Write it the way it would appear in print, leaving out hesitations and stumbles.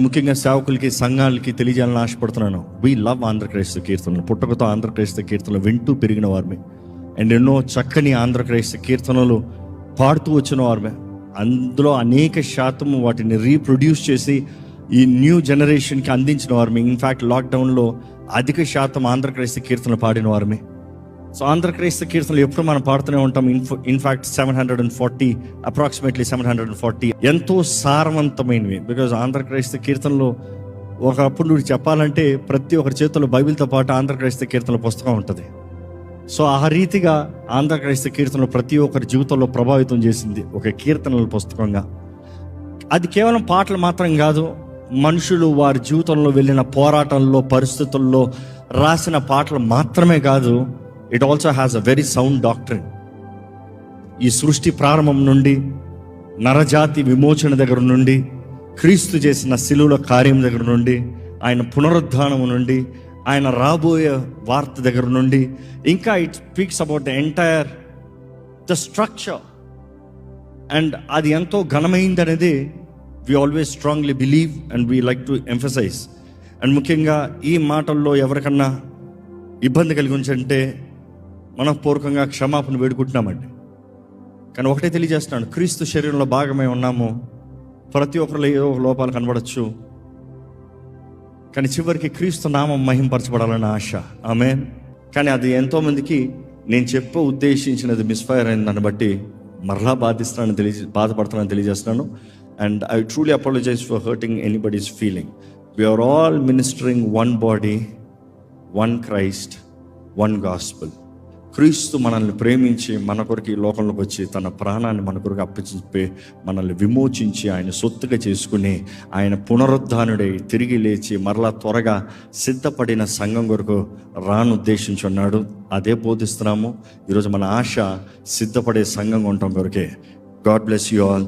ముఖ్యంగా సేవకులకి సంఘాలకి తెలియజేయాలని ఆశపడుతున్నాను. వీ లవ్ ఆంధ్రక్రైస్తవ కీర్తనలు. పుట్టకతో ఆంధ్రక్రైస్తవ కీర్తనలు వింటూ పెరిగిన వారమే, అండ్ ఎన్నో చక్కని ఆంధ్రక్రైస్తవ కీర్తనలు పాడుతూ వచ్చిన వారమే. అందులో అనేక శాతం వాటిని రీప్రొడ్యూస్ చేసి ఈ న్యూ జనరేషన్కి అందించిన వారమే. ఇన్ఫ్యాక్ట్ లాక్డౌన్లో అధిక శాతం ఆంధ్రక్రైస్తవ కీర్తనలు పాడిన వారమే. సో ఆంధ్రక్రైస్తవ కీర్తనలు ఎప్పుడు మనం పాడుతూనే ఉంటాం. ఇన్ఫ్యాక్ట్ 740 అప్రాక్సిమేట్లీ 740 ఎంతో సారవంతమైనవి. బికాజ్ ఆంధ్రక్రైస్తవ కీర్తనలు ఒకప్పుడు చెప్పాలంటే ప్రతి ఒక్కరి చేతుల్లో బైబిల్తో పాటు ఆంధ్రక్రైస్తవ కీర్తనల పుస్తకం ఉంటుంది. సో ఆ రీతిగా ఆంధ్రక్రైస్తవ కీర్తనలు ప్రతి ఒక్కరి జీవితంలో ప్రభావితం చేసింది ఒక కీర్తనల పుస్తకంగా. అది కేవలం పాటలు మాత్రం కాదు, మనుషులు వారి జీవితంలో వెళ్ళిన పోరాటంలో పరిస్థితుల్లో రాసిన పాటలు మాత్రమే కాదు, it also has a very sound doctrine. ఈ సృష్టి ప్రారంభం నుండి, నరజాతి విమోచన దగ్గర నుండి, క్రీస్తు చేసిన శిలువల కార్యం దగ్గర నుండి, ఆయన పునరుద్ధానం నుండి, ఆయన రాబోయే వార్త దగ్గర నుండి, ఇంకా it speaks about the entire the structure. And అది ఎంతో ఘనమైంది అనేది we always strongly believe and we like to emphasise. And ముఖ్యంగా ఈ మాటల్లో ఎవరికన్నా ఇబ్బంది కలిగి ఉంచంటే మనఃపూర్వకంగా క్షమాపణ వేడుకుంటున్నామండి. కానీ ఒకటే తెలియజేస్తున్నాను, క్రీస్తు శరీరంలో భాగమై ఉన్నాము. ప్రతి ఒక్కరిలో ఏదో ఒక లోపాలు కనబడచ్చు, కానీ చివరికి క్రీస్తు నామం మహింపరచబడాలన్న ఆశ. ఆమేన్. కానీ అది ఎంతోమందికి నేను ఉద్దేశించినది మిస్ఫైర్ అయింది. దాన్ని బట్టి మరలా బాధపడుతున్నానని తెలియజేస్తున్నాను. And I truly apologise for hurting anybody's feeling. We are all ministering one body, one Christ, one gospel. క్రీస్తు మనల్ని ప్రేమించి మన కొరకు ఈ లోకంలోకి వచ్చి తన ప్రాణాన్ని మన కొరకు అప్పచెప్పి మనల్ని విమోచించి ఆయన సొత్తుగా చేసుకుని ఆయన పునరుద్ధానుడై తిరిగి లేచి మరలా త్వరగా సిద్ధపడిన సంఘం కొరకు ఉద్దేశించున్నాడు. అదే బోధిస్తున్నాము. ఈరోజు మన ఆశ సిద్ధపడే సంఘం ఉండటం కొరకే. God bless you all.